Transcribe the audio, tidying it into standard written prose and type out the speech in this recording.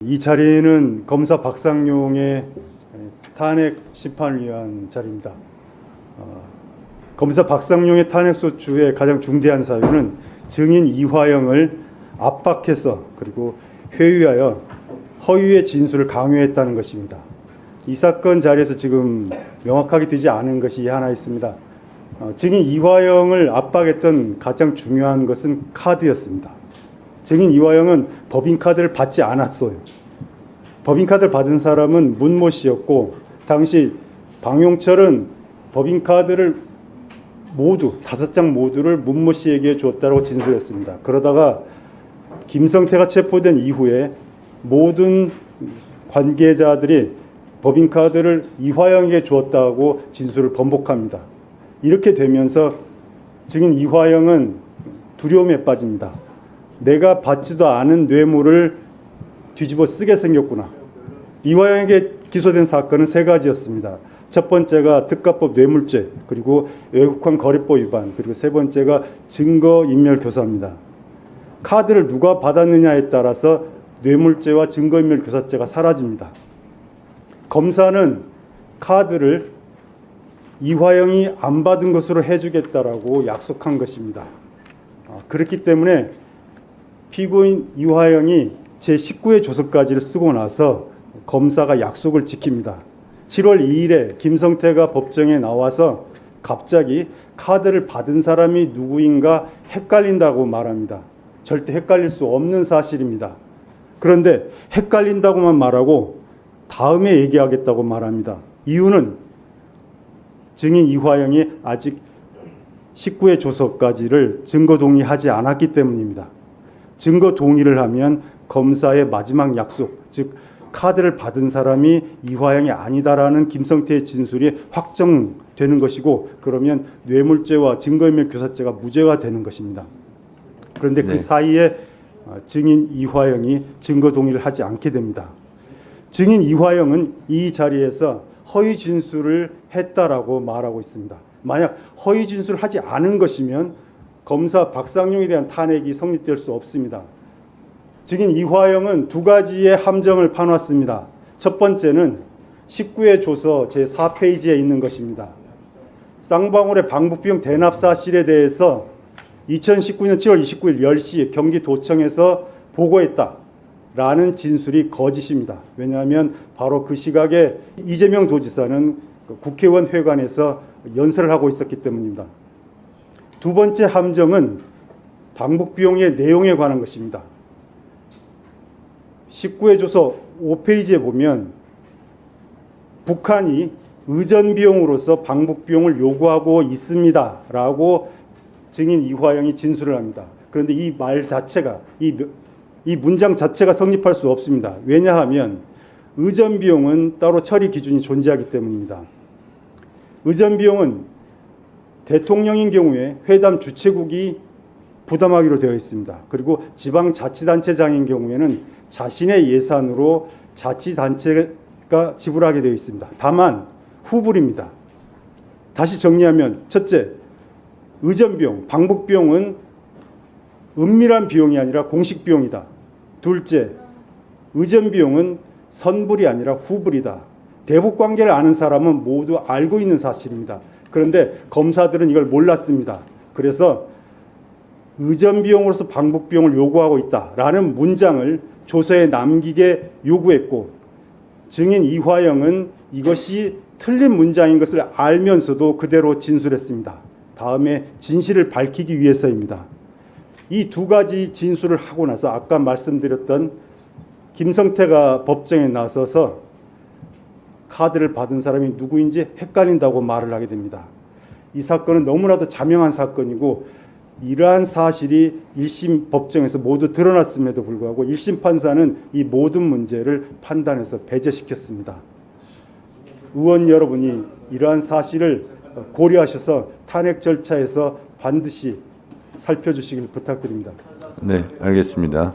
이 자리는 검사 박상용의 탄핵 심판을 위한 자리입니다. 검사 박상용의 탄핵소추의 가장 중대한 사유는 증인 이화영을 압박해서 그리고 회유하여 허위의 진술을 강요했다는 것입니다. 이 사건 자리에서 지금 명확하게 되지 않은 것이 하나 있습니다. 증인 이화영을 압박했던 가장 중요한 것은 카드였습니다. 증인 이화영은 법인카드를 받지 않았어요. 법인카드를 받은 사람은 문모 씨였고, 당시 방용철은 법인카드를 모두 5장 모두를 문모 씨에게 줬다고 진술했습니다. 그러다가 김성태가 체포된 이후에 모든 관계자들이 법인카드를 이화영에게 주었다고 진술을 번복합니다. 이렇게 되면서 증인 이화영은 두려움에 빠집니다. 내가 받지도 않은 뇌물을 뒤집어 쓰게 생겼구나. 이화영에게 기소된 사건은 3가지였습니다. 첫 번째가 특가법 뇌물죄, 그리고 외국환 거래법 위반, 그리고 세 번째가 증거인멸교사입니다. 카드를 누가 받았느냐에 따라서 뇌물죄와 증거인멸교사죄가 사라집니다. 검사는 카드를 이화영이 안 받은 것으로 해주겠다라고 약속한 것입니다. 그렇기 때문에 피고인 이화영이 제19회 조서까지를 쓰고 나서 검사가 약속을 지킵니다. 7월 2일에 김성태가 법정에 나와서 갑자기 카드를 받은 사람이 누구인가 헷갈린다고 말합니다. 절대 헷갈릴 수 없는 사실입니다. 그런데 헷갈린다고만 말하고 다음에 얘기하겠다고 말합니다. 이유는 증인 이화영이 아직 19회 조서까지를 증거 동의하지 않았기 때문입니다. 증거 동의를 하면 검사의 마지막 약속, 즉 카드를 받은 사람이 이화영이 아니다라는 김성태의 진술이 확정되는 것이고, 그러면 뇌물죄와 증거인멸교사죄가 무죄가 되는 것입니다. 그런데 그 사이에 증인 이화영이 증거 동의를 하지 않게 됩니다. 증인 이화영은 이 자리에서 허위 진술을 했다라고 말하고 있습니다. 만약 허위 진술을 하지 않은 것이면 검사 박상용에 대한 탄핵이 성립될 수 없습니다. 증인 이화영은 2가지의 함정을 파놨습니다. 첫 번째는 19회 조서 제4페이지에 있는 것입니다. 쌍방울의 방북비용 대납 사실에 대해서 2019년 7월 29일 10시 경기도청에서 보고했다라는 진술이 거짓입니다. 왜냐하면 바로 그 시각에 이재명 도지사는 국회의원 회관에서 연설을 하고 있었기 때문입니다. 두 번째 함정은 방북비용의 내용에 관한 것입니다. 19회 조서 5페이지에 보면 북한이 의전비용으로서 방북비용을 요구하고 있습니다 라고 증인 이화영이 진술을 합니다. 그런데 이 말 자체가, 이 문장 자체가 성립할 수 없습니다. 왜냐하면 의전비용은 따로 처리 기준이 존재하기 때문입니다. 의전비용은 대통령인 경우에 회담 주최국이 부담하기로 되어 있습니다. 그리고 지방자치단체장인 경우에는 자신의 예산으로 자치단체가 지불하게 되어 있습니다. 다만 후불입니다. 다시 정리하면, 첫째, 의전비용, 방북비용은 은밀한 비용이 아니라 공식 비용이다. 둘째, 의전비용은 선불이 아니라 후불이다. 대북관계를 아는 사람은 모두 알고 있는 사실입니다. 그런데 검사들은 이걸 몰랐습니다. 그래서 의전비용으로서 방북비용을 요구하고 있다라는 문장을 조서에 남기게 요구했고, 증인 이화영은 이것이 틀린 문장인 것을 알면서도 그대로 진술했습니다. 다음에 진실을 밝히기 위해서입니다. 이 2가지 진술을 하고 나서 아까 말씀드렸던 김성태가 법정에 나서서 카드를 받은 사람이 누구인지 헷갈린다고 말을 하게 됩니다. 이 사건은 너무나도 자명한 사건이고, 이러한 사실이 1심 법정에서 모두 드러났음에도 불구하고 1심 판사는 이 모든 문제를 판단해서 배제시켰습니다. 의원 여러분이 이러한 사실을 고려하셔서 탄핵 절차에서 반드시 살펴주시길 부탁드립니다. 네, 알겠습니다.